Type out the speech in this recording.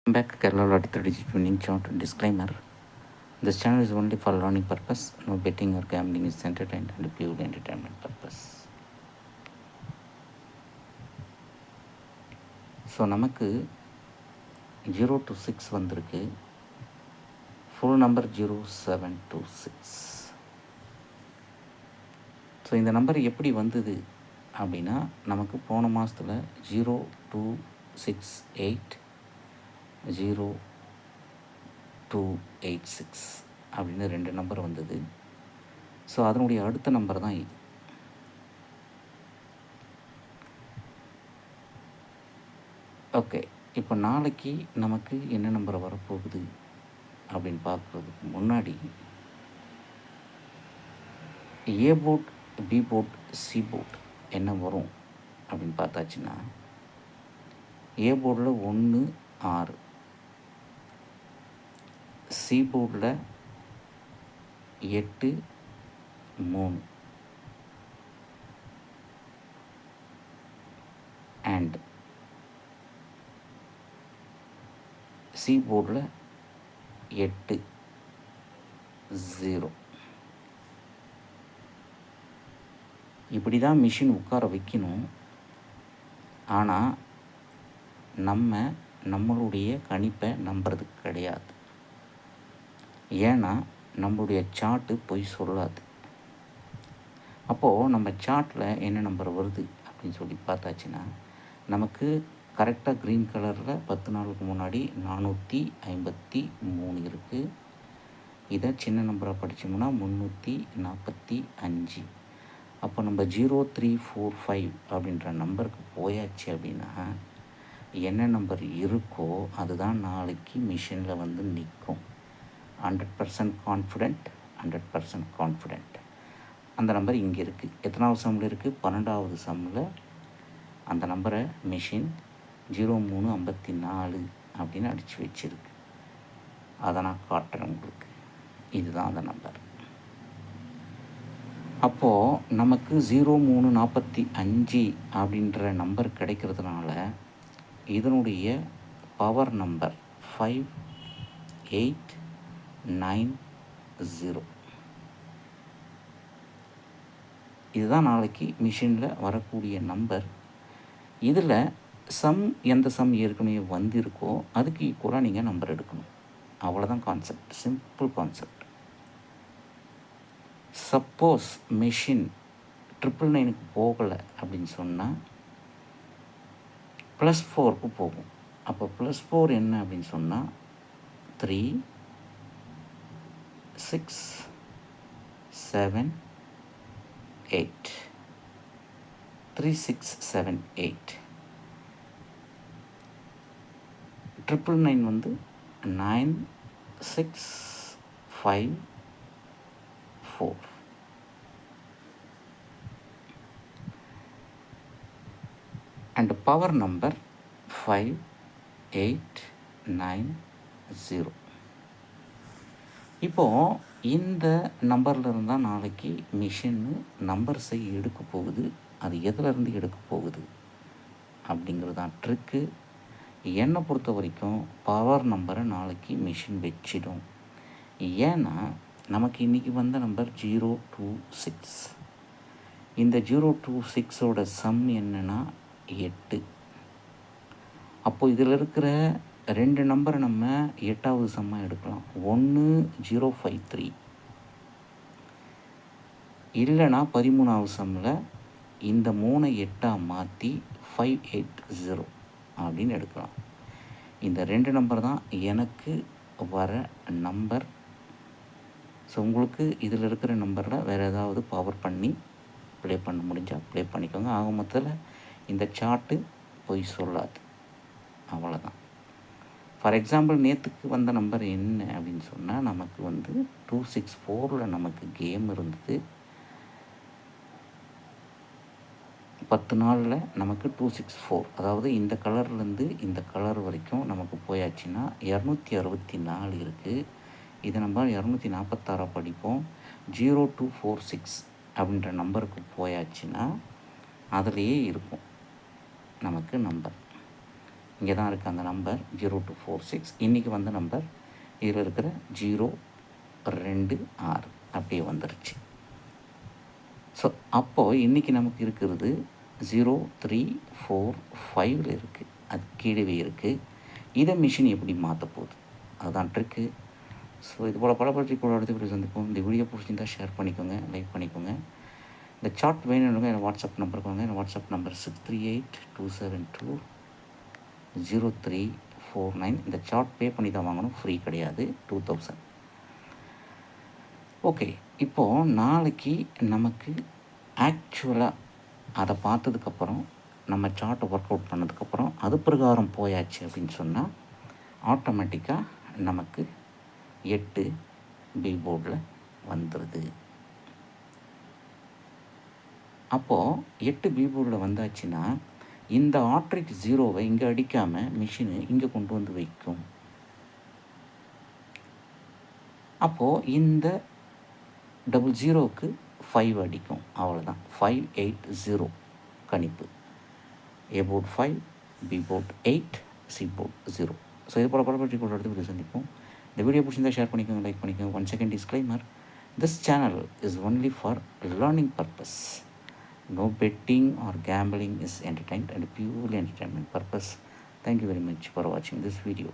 Back Kerala Lottery Strategy Winning Chart Disclaimer. This channel is only for learning purpose. No betting or gambling is entertained and pure entertainment purpose. So நமக்கு 0 to 6 வந்திருக்கு. Full number 0726. So இந்த number எப்படி வந்தது அப்படின்னா, நமக்கு போன மாதத்தில் 0268 0286 அப்படின்னு 2 நம்பர் வந்தது. ஸோ அதனுடைய அடுத்த நம்பர் தான் இது. ஓகே, இப்போ நாளைக்கு நமக்கு என்ன நம்பர் வரப்போகுது அப்படின்னு பார்க்குறதுக்கு முன்னாடி A board, B board, C board என்ன வரும் அப்படின்னு பார்த்தாச்சுன்னா, ஏ போர்டில் 1 6, சி போர்டில் 8 3 அண்ட் சி போர்டில் 8 0. இப்படி தான் மிஷின் உட்கார வைக்கணும். ஆனால் நம்மளுடைய கணிப்பை நம்புறது கிடையாது. ஏன்னா நம்மளுடைய சார்ட்டு பொய் சொல்லாது. அப்போது நம்ம சார்ட்டில் என்ன நம்பர் வருது அப்படின்னு சொல்லி பார்த்தாச்சுன்னா, நமக்கு கரெக்டாக க்ரீன் கலரில் 10 நாளுக்கு முன்னாடி 453 இருக்குது. இதை சின்ன நம்பரை படித்தோம்னா 345. அப்போ நம்ம 0345 அப்படின்ற நம்பருக்கு போயாச்சு அப்படின்னா, என்ன நம்பர் இருக்கோ அதுதான் நாளைக்கு மிஷினில் வந்து நிற்கும். 100% கான்ஃபிடென்ட், 100% கான்ஃபிடென்ட். அந்த நம்பர் இங்கே இருக்குது. எத்தனாவது சம்மில் இருக்குது? 12வது சம்மில் அந்த நம்பரை மிஷின் 0354 அப்படின்னு அடித்து வச்சுருக்கு. அதை நான் காட்டுறேன் உங்களுக்கு. இதுதான் அந்த நம்பர். அப்போது நமக்கு 0345 அப்படின்ற நம்பர் கிடைக்கிறதுனால இதனுடைய பவர் நம்பர் 5890. இதுதான் நாளைக்கு மிஷினில் வரக்கூடிய நம்பர். இதில் எந்த சம் ஏற்கனவே வந்திருக்கோ அதுக்கு ஈக்குவலாக நீங்கள் நம்பர் எடுக்கணும். அவ்வளோதான் concept, simple concept. Suppose machine 999க்கு போகலை அப்படின்னு சொன்னால் +4க்கு போகும். அப்போ +4 என்ன அப்படின்னு சொன்னால் 3 6 7 8 3 6 7 8. 999 வந்து 9 6 5 4. And power number 5890. இப்போது இந்த நம்பரில் இருந்தால் நாளைக்கு மிஷின்னு நம்பர்ஸை எடுக்க போகுது. அது எதிலேருந்து எடுக்க போகுது அப்படிங்கிறது தான் ட்ரிக்கு. என்னை பொறுத்த வரைக்கும் பவர் நம்பரை நாளைக்கு மிஷின் வச்சிடும். ஏன்னா நமக்கு இன்றைக்கி வந்த நம்பர் 026. இந்த 026ஓட சம் என்னென்னா 8. அப்போது இதில் இருக்கிற 2 நம்பரை நம்ம 8வது சம்மாக எடுக்கலாம். 1 053 இல்லைனா 13வது சம்மில் இந்த 3 8ஆக மாற்றி 580 அப்படின்னு எடுக்கலாம். இந்த 2 நம்பர் தான் எனக்கு வர நம்பர். ஸோ உங்களுக்கு இதில் இருக்கிற நம்பரில் வேறு ஏதாவது பவர் பண்ணி ப்ளே பண்ண முடிஞ்சால் ப்ளே பண்ணிக்கோங்க. ஆக மொத்தத்தில் இந்த சார்ட்டு பொய் சொல்லாது. அவ்வளோதான். ஃபார் எக்ஸாம்பிள் நேற்றுக்கு வந்த நம்பர் என்ன அப்படின்னு சொன்னால், நமக்கு வந்து 264 நமக்கு கேம் இருந்தது. 10 நாளில் நமக்கு 264, அதாவது இந்த கலர்லேருந்து இந்த கலர் வரைக்கும் நமக்கு போயாச்சுன்னா 264 இருக்குது. இதை நம்ம 246 படிப்போம். 0246 அப்படின்ற நம்பருக்கு போயாச்சுன்னா அதிலேயே இருக்கும் நமக்கு நம்பர். இங்கே தான் இருக்குது அந்த நம்பர் 0246. இன்றைக்கி வந்த நம்பர் இதில் இருக்கிற 026 அப்படியே வந்துருச்சு. ஸோ அப்போது இன்றைக்கி நமக்கு இருக்கிறது 0345 இருக்குது, அது கீழவே இருக்குது. இதை மிஷின் எப்படி மாற்ற போகுது அதுதான் ட்ரிக்கு. ஸோ இது போல் பல பற்றி கூட அடுத்து சந்திப்போம். இந்த வீடியோ பிடிச்சிருந்தா ஷேர் பண்ணிக்கோங்க, லைக் பண்ணிக்கோங்க. இந்த சார்ட் வேணும்னுங்க எனக்கு வாட்ஸ்அப் நம்பருக்கு வாங்க. எனக்கு வாட்ஸ்அப் நம்பர் 6382720349. இந்த சார்ட் பே பண்ணி தான் வாங்கணும், ஃப்ரீ கிடையாது, 2000. ஓகே, இப்போது நாளைக்கு நமக்கு ஆக்சுவலாக அதை பார்த்ததுக்கப்புறம் நம்ம சார்ட்டை ஒர்க் அவுட் பண்ணதுக்கப்புறம் அது பிரகாரம் போயாச்சு அப்படின்னு சொன்னால் ஆட்டோமேட்டிக்காக நமக்கு 8 பி போர்டில் வந்துடுது. அப்போது 8 பி போர்டில் வந்தாச்சுன்னா இந்த ஆட்ரிக் 0வை இங்கே அடிக்காமல் மிஷினு இங்கே கொண்டு வந்து வைக்கும். அப்போது இந்த 00க்கு 5 அடிக்கும், அவ்வளோதான். 580 கணிப்பு. A போர்ட் 5, B போர்ட் 8, C போர்ட் 0. ஸோ இது போல் பற்றி கூட அடுத்து சந்திப்போம். இந்த வீடியோ பிடிச்சிருந்தால் ஷேர் பண்ணிக்கோங்க, லைக் பண்ணிக்கோங்க. 1 second disclaimer, this channel is only for learning purpose. No betting or gambling is entertained and purely entertainment purpose. Thank you very much for watching this video.